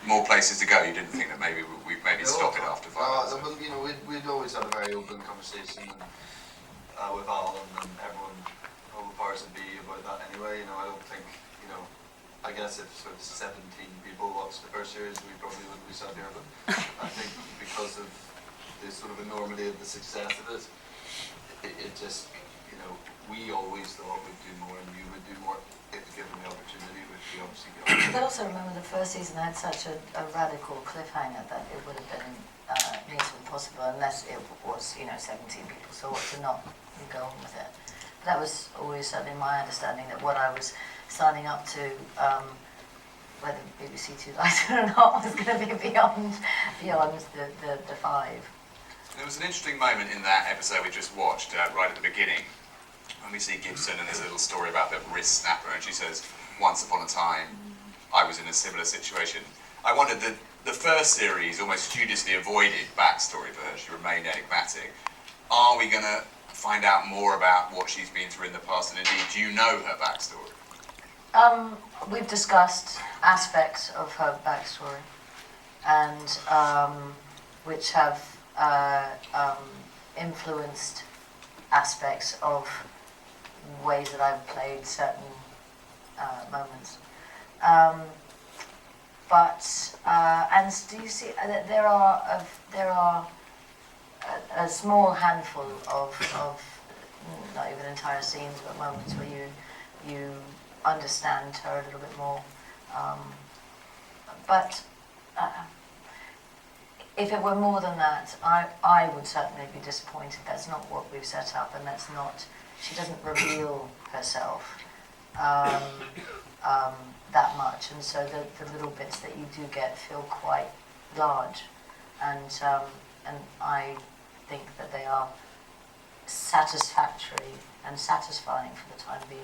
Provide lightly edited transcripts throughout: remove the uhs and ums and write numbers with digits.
more places to go? You didn't think that maybe we'd stop it after 5 No, well, you know, we'd always had a very open conversation with Alan and everyone, all the powers that be about that anyway. You know, I don't think, you know, I guess if sort of 17 people watched the first series, we probably wouldn't be sat here, but I think because of the sort of enormity of the success of it, it just, you know, we always thought we'd do more and you would do more if given the opportunity, which we obviously got. But also remember the first season had such a radical cliffhanger that it would have been near to impossible unless it was, you know, 17 people saw it to not go on with it. But that was always certainly my understanding, that what I was signing up to, whether BBC Two liked it or not, was going to be beyond the 5. There was an interesting moment in that episode we just watched, right at the beginning, when we see Gibson and there's a little story about the wrist snapper, and she says, once upon a time, I was in a similar situation. I wondered that the first series almost studiously avoided backstory for her. She remained enigmatic. Are we going to find out more about what she's been through in the past, and indeed, do you know her backstory? We've discussed aspects of her backstory, and which have influenced aspects of ways that I've played certain moments. And do you see that there are a small handful of not even entire scenes, but moments where you understand her a little bit more. If it were more than that, I would certainly be disappointed. That's not what we've set up, and that's not. She doesn't reveal herself that much, and so the little bits that you do get feel quite large, and I think that they are satisfactory and satisfying for the time being.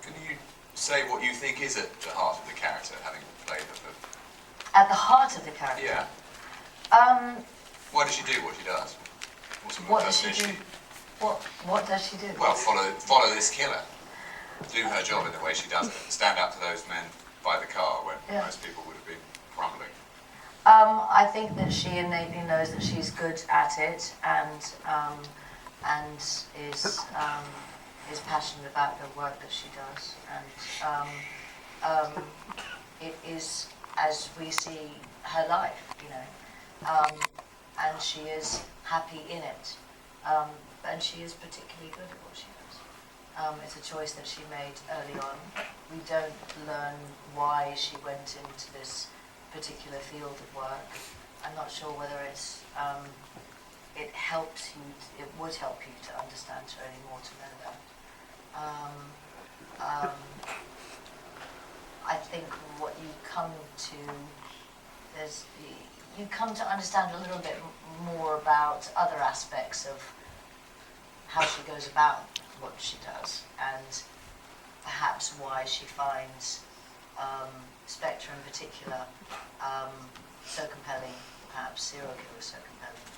Can you say what you think is at the heart of the character, having played her? At the heart of the character? Yeah. Why does she do what she does? What does she do? What does she do? Well, follow this killer. Do her job in the way she does it. Stand up to those men by the car when most people would have been crumbling. I think that she innately knows that she's good at it, and is passionate about the work that she does, and it is, as we see, her life, you know, and she is happy in it, and she is particularly good at what she does. It's a choice that she made early on. We don't learn why she went into this particular field of work. I'm not sure whether it's it helps you. It would help you to understand her any more, to know that. I think what you come to you come to understand a little bit more about other aspects of how she goes about what she does, and perhaps why she finds Spectre in particular so compelling, perhaps serial killers so compelling.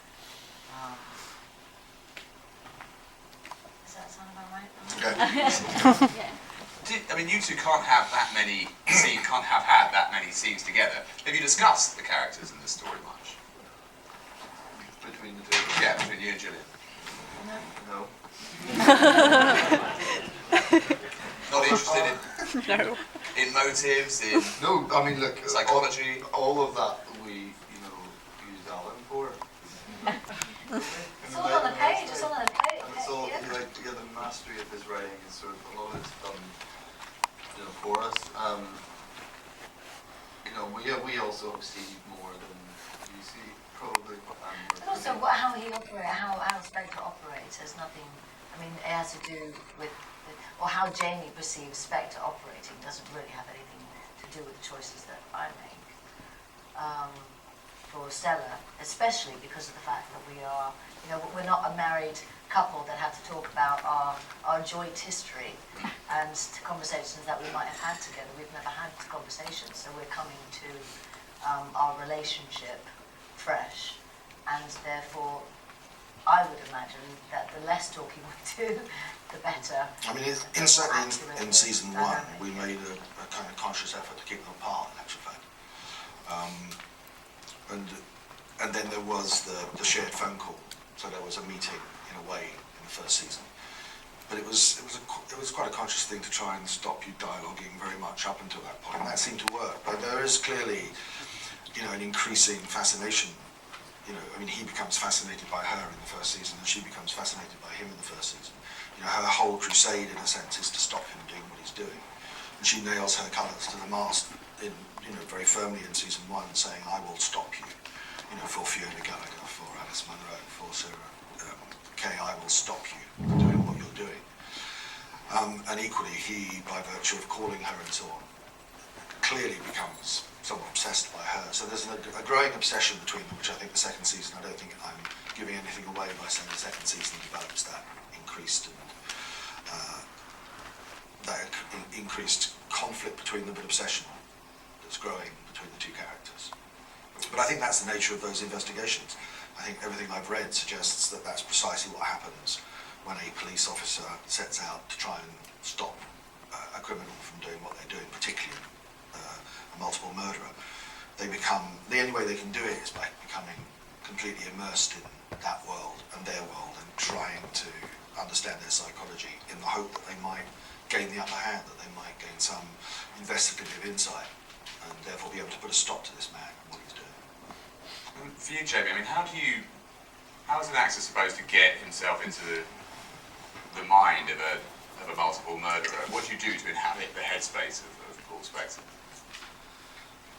Does that sound about right? Okay. I mean, you two can't have that many can't have had that many scenes together. Have you discussed the characters in the story much? Between the two? Yeah, between you and Gillian. No. Not interested in motives, in no. I mean, look, psychology. All of that we, you know, use Alan for. It's all on the page. It's all on the page. And it's all like to get the mastery of his writing is sort of a lot of it's done, you know, for us. You know, we also see more than you see probably. But also, how he operates, how Spectre operates, has nothing. I mean, it has to do with or how Jamie perceives Spectre operating doesn't really have anything to do with the choices that I make. For Stella, especially because of the fact that we are, you know, we're not a married couple that have to talk about our joint history and conversations that we might have had together. We've never had conversations, so we're coming to our relationship fresh, and therefore I would imagine that the less talking we do, the better. I mean, certainly in season 1, we made a kind of conscious effort to keep them apart. And then there was the shared phone call. So there was a meeting in a way in the first season. But it was quite a conscious thing to try and stop you dialoguing very much up until that point. And that seemed to work. But there is clearly, an increasing fascination. I mean, he becomes fascinated by her in the first season, and she becomes fascinated by him in the first season. Her whole crusade, in a sense, is to stop him doing what he's doing. And she nails her colours to the mast very firmly in season 1, saying, "I will stop you." For Fiona Gallagher, for Alice Munro, for Sarah Kay, I will stop you doing what you're doing. And equally, he, by virtue of calling her and so on, clearly becomes somewhat obsessed by her. So there's a growing obsession between them, which I think the second season, I don't think I'm giving anything away by saying the second season develops that increased increased conflict between them, but obsession that's growing between the two characters. But I think that's the nature of those investigations. I think everything I've read suggests that that's precisely what happens when a police officer sets out to try and stop a criminal from doing what they're doing, particularly a multiple murderer. The only way they can do it is by becoming completely immersed in that world and their world and trying to understand their psychology in the hope that they might gain the upper hand, that they might gain some investigative insight and therefore be able to put a stop to this man and what he's doing. For you, Jamie, I mean, how is an actor supposed to get himself into the mind of a multiple murderer? What do you do to inhabit the headspace of Paul Spector?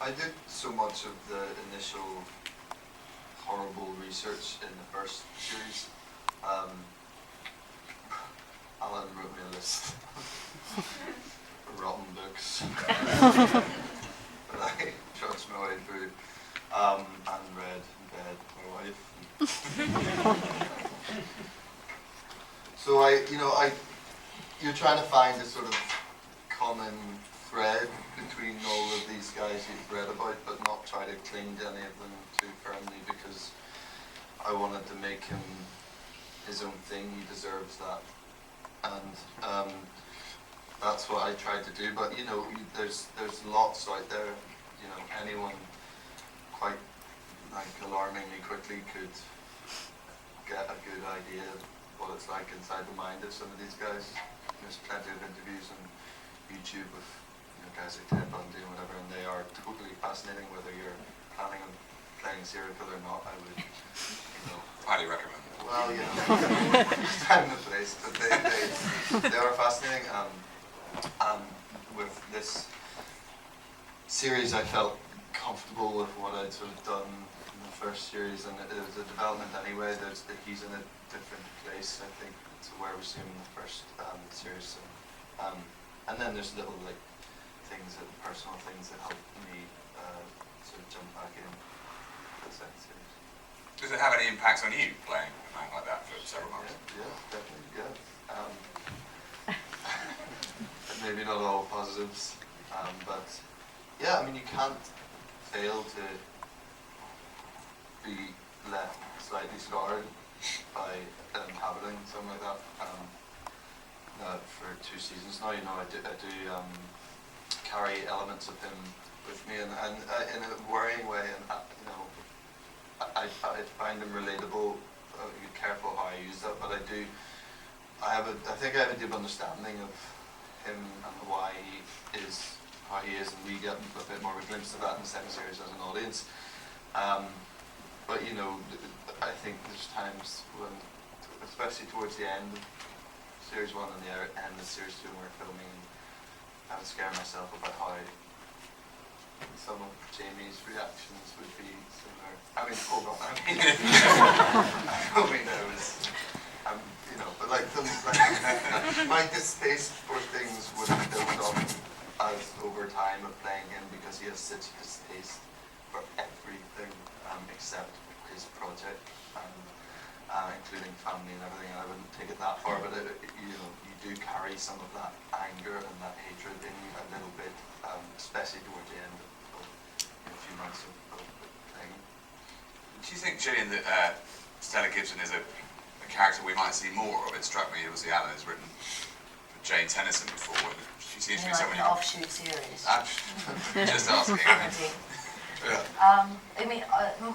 I did so much of the initial horrible research in the first series. Alan wrote me a list of rotten books that I trudged my way through and read in bed with my wife. So you're trying to find a sort of common thread between all of these guys you've read about, but not try to cling to any of them too firmly, because I wanted to make him his own thing. He deserves that. And that's what I tried to do. But there's lots out there. Anyone quite alarmingly quickly could get a good idea of what it's like inside the mind of some of these guys. There's plenty of interviews on YouTube with guys like Ted Bundy and whatever, and they are totally fascinating. Whether you're planning on playing a serial killer or not, I would Highly recommend it. well, time and place, but they are fascinating. With this series, I felt comfortable with what I'd sort of done in the first series, and it was a development anyway. He's in a different place, I think, to where we see him in the first series. So, and then there's little personal things that help me sort of jump back in the second series. Does it have any impact on you playing a man like that for several months? Yeah, definitely, yeah. Maybe not all positives, but yeah, I mean, you can't fail to be left slightly scarred by inhabiting something like that. For 2 seasons now, I do carry elements of him with me, and in a worrying way, and I find him relatable. Be careful how I use that, but I think I have a deep understanding of him and why he is how he is, and we get a bit more of a glimpse of that in the second series as an audience. But I think there's times when, especially towards the end of series 1 and the end of series 2 when we're filming, I would scare myself about how some of Jamie's reactions would be similar. I mean, hold on. I mean, my distaste for things would have built up as over time of playing him, because he has such a distaste for everything except his project, including family and everything. And I wouldn't take it that far, but you do carry some of that anger and that hatred in you a little bit, especially towards the end of a few months of playing. Do you think, Gillian, that Stella Gibson is a character we might see more of? It struck me, obviously Alan has written for Jane Tennyson before, and she seems to be someone an offshoot series. I'm just asking. Yeah. I mean,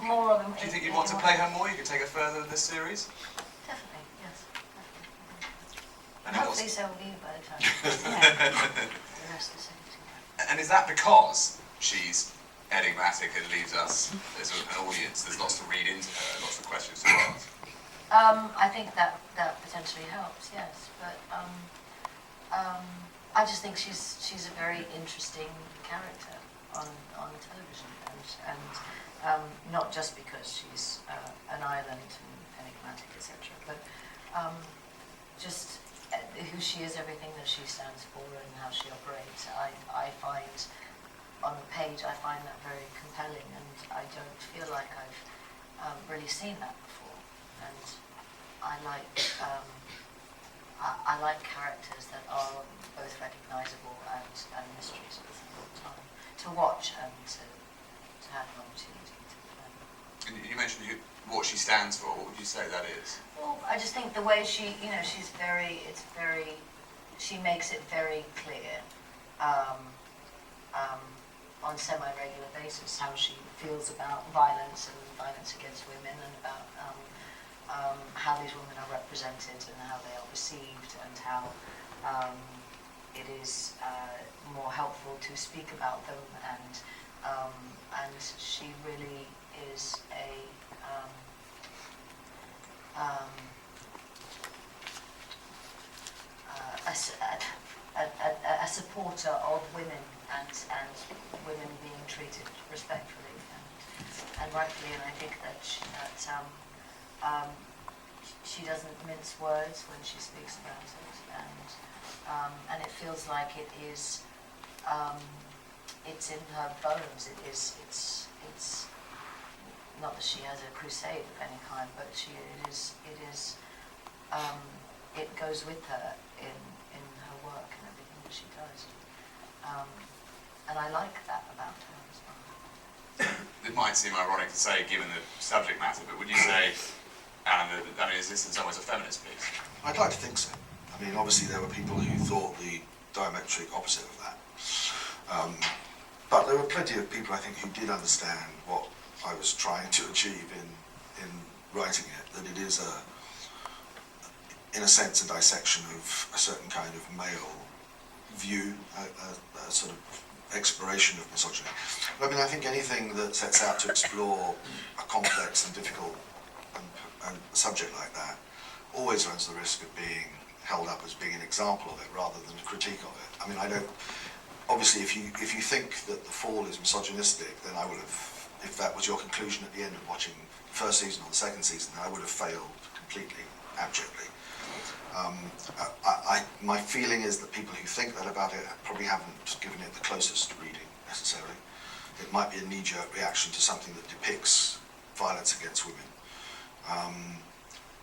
more of them. Do you think you'd want to play her more? You could take her further in this series? Definitely, yes. Definitely. And And then hopefully what's- so will you by the time. The rest of the series. And is that because she's enigmatic and leaves us as an audience? There's lots to read into her, lots of questions to ask. I think that potentially helps, yes. But I just think she's a very interesting character on television, and not just because she's an island and enigmatic, etc. But just who she is, everything that she stands for, and how she operates. I find on the page, I find that very compelling, and I don't feel like I've really seen that before. And I like characters that are both recognisable and mysteries at the same time, to watch and to have an opportunity to play. And you mentioned what she stands for. What would you say that is? Well, I just think the way she makes it very clear on semi-regular basis how she feels about violence and violence against women, and about how these women are represented and how they are perceived, and how it is more helpful to speak about them, and she really is a supporter of women and women being treated respectfully and rightfully, and I think that she doesn't mince words when she speaks about it, and it feels like it is it's in her bones. It's not that she has a crusade of any kind, but it goes with her in her work and everything that she does, and I like that about her as well. It might seem ironic to say, given the subject matter, but would you say, Alan, is this in some ways a feminist piece? I'd like to think so. I mean, obviously there were people who thought the diametric opposite of that. But there were plenty of people, I think, who did understand what I was trying to achieve in writing it, that it is in a sense, a dissection of a certain kind of male view, a sort of exploration of misogyny. But I mean, I think anything that sets out to explore a complex and difficult and subject like that always runs the risk of being held up as being an example of it rather than a critique of it. I mean, I don't. Obviously, if you think that The Fall is misogynistic, then I would have, if that was your conclusion at the end of watching the first season or the second season, then I would have failed completely, abjectly. My feeling is that people who think that about it probably haven't given it the closest reading necessarily. It might be a knee-jerk reaction to something that depicts violence against women.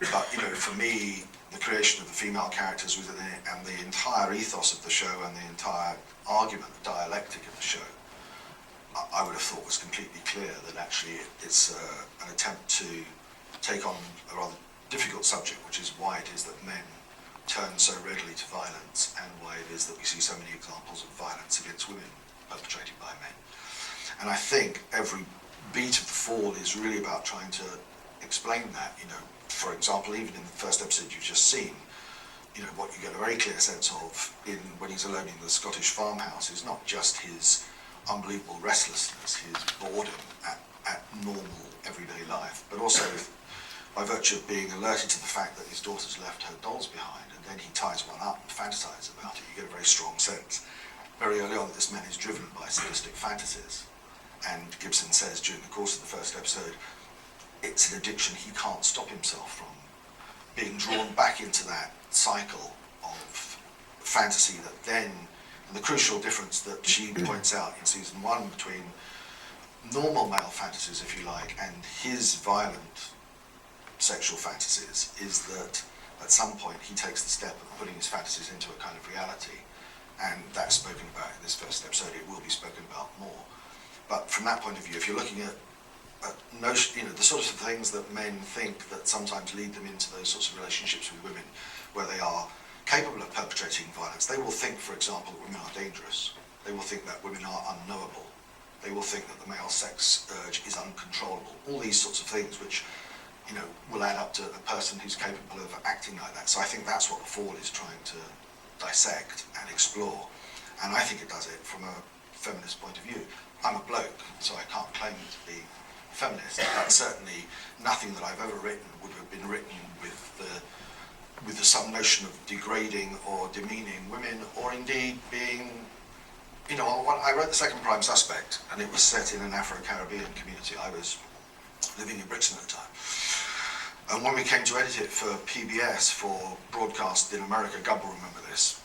But you know, for me, the creation of the female characters within it and the entire ethos of the show and the entire argument, the dialectic of the show, I would have thought was completely clear that actually it's an attempt to take on a rather difficult subject, which is why it is that men turn so readily to violence, and why it is that we see so many examples of violence against women perpetrated by men. And I think every beat of The Fall is really about trying to explain that. You know, for example, even in the first episode you've just seen, you know, what you get a very clear sense of when he's alone in the Scottish farmhouse is not just his unbelievable restlessness, his boredom at normal everyday life, but also by virtue of being alerted to the fact that his daughter's left her dolls behind, and then he ties one up and fantasises about it. You get a very strong sense very early on that this man is driven by sadistic fantasies. And Gibson says during the course of the first episode, it's an addiction he can't stop himself from being drawn back into that cycle of fantasy that then, and the crucial difference that she points out in season 1 between normal male fantasies, if you like, and his violent sexual fantasies, is that at some point he takes the step of putting his fantasies into a kind of reality, and that's spoken about in this first episode. It will be spoken about more. But from that point of view, if you're looking at notion, you know, the sorts of things that men think that sometimes lead them into those sorts of relationships with women, where they are capable of perpetrating violence, they will think, for example, that women are dangerous. They will think that women are unknowable. They will think that the male sex urge is uncontrollable. All these sorts of things which, you know, will add up to a person who's capable of acting like that. So I think that's what The Fall is trying to dissect and explore. And I think it does it from a feminist point of view. I'm a bloke, so I can't claim to be feminist, but certainly nothing that I've ever written would have been written with some notion of degrading or demeaning women, or indeed being, you know, I wrote The Second Prime Suspect, and it was set in an Afro-Caribbean community. I was living in Brixton at the time. And when we came to edit it for PBS, for broadcast in America, Gub will remember this,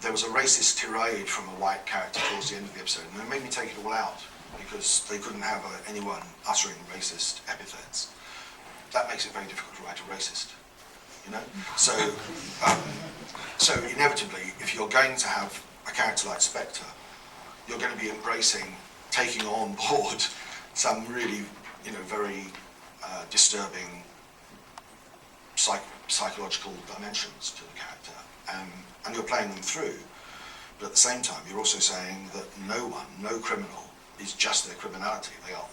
there was a racist tirade from a white character towards the end of the episode, and it made me take it all out, because they couldn't have anyone uttering racist epithets. That makes it very difficult to write a racist, you know? So, so inevitably, if you're going to have a character like Spectre, you're going to be embracing, taking on board some really, you know, very disturbing psychological dimensions to the character, and you're playing them through. But at the same time, you're also saying that no criminal is just their criminality. They are